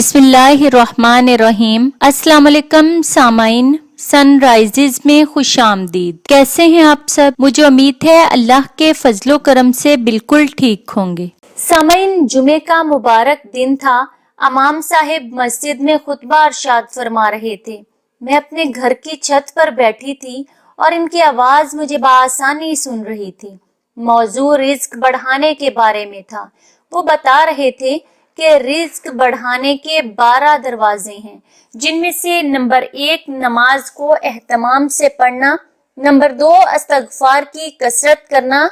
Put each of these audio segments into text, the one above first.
बिस्मिल्लाहिर्रहमानिर्रहीम। अस्सलाम वालेकुम सामाइन, सनराइजेज में खुश आमदीद। कैसे हैं आप सब? मुझे उम्मीद है अल्लाह के फजलो करम से बिल्कुल ठीक होंगे। सामाइन, जुमे का मुबारक दिन था। इमाम साहिब मस्जिद में खुतबा इरशाद फरमा रहे थे। मैं अपने घर की छत पर बैठी थी और इनकी आवाज मुझे बआसानी सुन रही थी। मौजू रिज्क बढ़ाने के बारे में था। वो बता रहे थे कि रिज्क बढ़ाने के 12 दरवाजे हैं, जिनमें से नंबर 1 नमाज को एहतमाम से पढ़ना, नंबर 2 इस्तगफार की कसरत करना,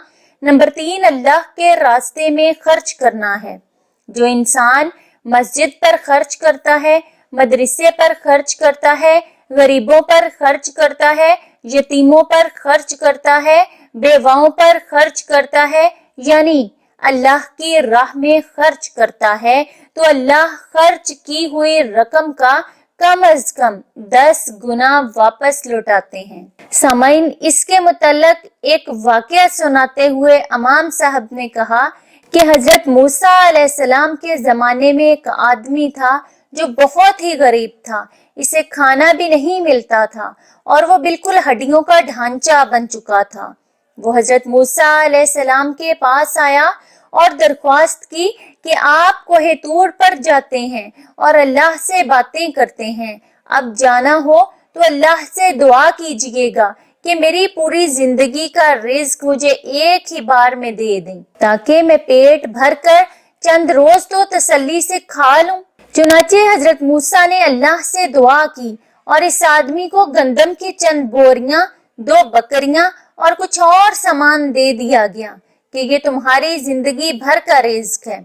नंबर 3 अल्लाह के रास्ते में खर्च करना है। जो इंसान मस्जिद पर खर्च करता है, मदरसे पर खर्च करता है, गरीबों पर खर्च करता है, यतीमों पर खर्च करता है, बेवाओं पर खर्च करता है, यानी अल्लाह की राह में खर्च करता है, तो अल्लाह खर्च की हुई रकम का कम अज कम 10 गुना वापस लौटाते हैं। सामाइन, इसके मुतल्लक एक वाकया सुनाते हुए इमाम साहब ने कहा कि हजरत मूसा अलैहिस्सलाम के जमाने में एक आदमी था जो बहुत ही गरीब था। इसे खाना भी नहीं मिलता था और वो बिल्कुल हड्डियों का ढांचा बन चुका था। वो हजरत मूसा अलैहिस्सलाम के पास आया और दरख्वास्त की कि आप कोहे तूर पर जाते हैं और अल्लाह से बातें करते हैं। अब जाना हो तो अल्लाह से दुआ कीजिएगा कि मेरी पूरी जिंदगी का रिज्क मुझे एक ही बार में दे दें, ताकि मैं पेट भरकर चंद रोज तो तसल्ली से खा लूं। चुनाचे हजरत मूसा ने अल्लाह से दुआ की और इस आदमी को गंदम की चंद बोरियां, 2 बकरियां और कुछ और सामान दे दिया गया कि ये तुम्हारी जिंदगी भर का रिज्क है।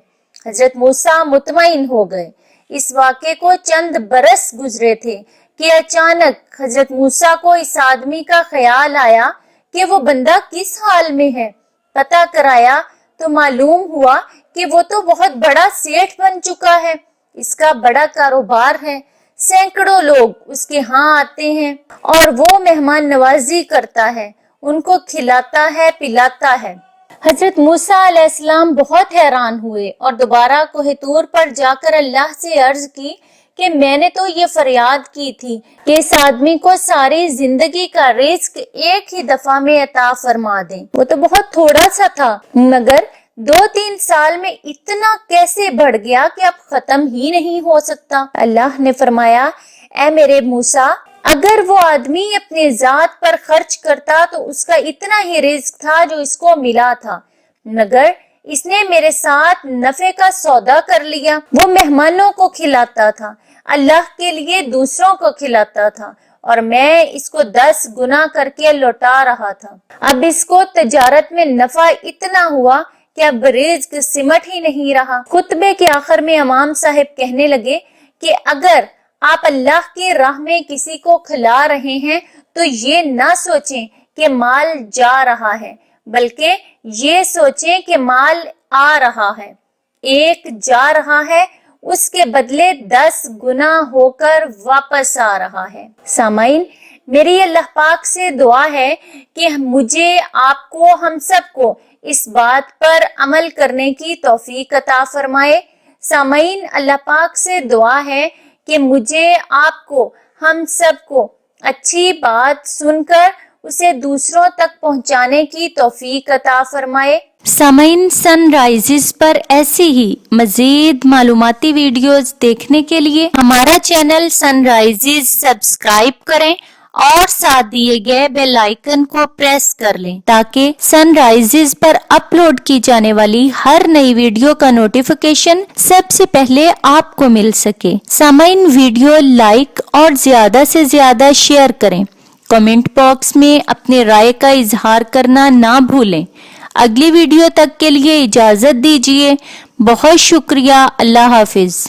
हजरत मूसा मुतमईन हो गए। इस वाक़े को चंद बरस गुजरे थे कि अचानक हजरत मूसा को इस आदमी का ख्याल आया कि वो बंदा किस हाल में है। पता कराया तो मालूम हुआ कि वो तो बहुत बड़ा सेठ बन चुका है। इसका बड़ा कारोबार है। सैकड़ों लोग उसके यहाँ आते हैं और वो मेहमान नवाजी करता है, उनको खिलाता है, पिलाता है। हजरत मूसा अलैहिस्सलाम बहुत हैरान हुए और दोबारा कोहे तूर पर जाकर अल्लाह से अर्ज की कि मैंने तो ये फरियाद की थी कि इस आदमी को सारी जिंदगी का रिज्क एक ही दफा में अता फरमा दें। वो तो बहुत थोड़ा सा था, मगर 2-3 साल में इतना कैसे बढ़ गया कि अब खत्म ही नहीं हो सकता। अल्लाह ने फरमाया, ऐ मेरे मूसा, अगर वो आदमी अपने जात पर खर्च करता तो उसका इतना ही रिज्क था जो इसको मिला था, मगर इसने मेरे साथ नफे का सौदा कर लिया। वो मेहमानों को खिलाता था, अल्लाह के लिए दूसरों को खिलाता था और मैं इसको 10 गुना करके लौटा रहा था। अब इसको तजारत में नफा इतना हुआ कि अब रिज्क सिमट ही नहीं रहा। खुतबे के आखिर में इमाम साहिब कहने लगे कि अगर आप अल्लाह की राह में किसी को खिला रहे हैं तो ये ना सोचें कि माल जा रहा है, बल्कि ये सोचें कि माल आ रहा है। एक जा रहा है, उसके बदले 10 गुना होकर वापस आ रहा है। सामाइन, मेरी अल्लाह पाक से दुआ है कि मुझे, आपको, हम सबको इस बात पर अमल करने की तौफीक अता फरमाए। सामाइन, अल्लाह पाक से दुआ है कि मुझे, आपको, हम सबको अच्छी बात सुनकर उसे दूसरों तक पहुंचाने की तौफीक अता फरमाए। सामाइन, सनराइजेस पर ऐसी ही मजीद मालूमाती वीडियोस देखने के लिए हमारा चैनल सनराइजेस सब्सक्राइब करें और साथ दिए गए बेल आइकन को प्रेस कर लें, ताकि सनराइजेस पर अपलोड की जाने वाली हर नई वीडियो का नोटिफिकेशन सबसे पहले आपको मिल सके। सामाइन, वीडियो लाइक और ज्यादा से ज्यादा शेयर करें। कमेंट बॉक्स में अपने राय का इजहार करना ना भूलें। अगली वीडियो तक के लिए इजाजत दीजिए। बहुत शुक्रिया। अल्लाह हाफिज।